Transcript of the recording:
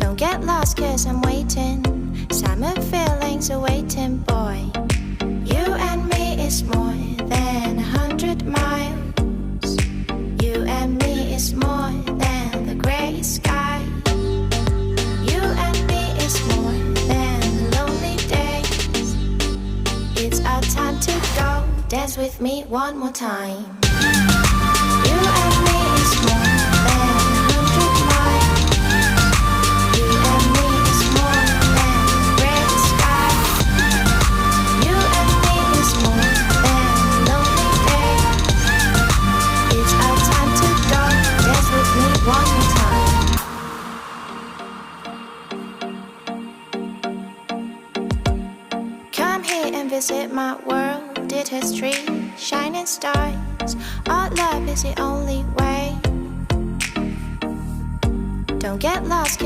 Don't get lost cause I'm waiting. Summer feelings are waiting, boy. You and me is more than 100 miles. You and me is more than the grey sky. You and me is more than lonely days. It's our time to go. Dance with me one more time. You and me is more than 100 miles. You and me is more than red sky. You and me is more than lonely days. It's our time to go. Dance with me one more time. Come here and visit my world. It has trees, shining stars. Our love is the only way. Don't get lost.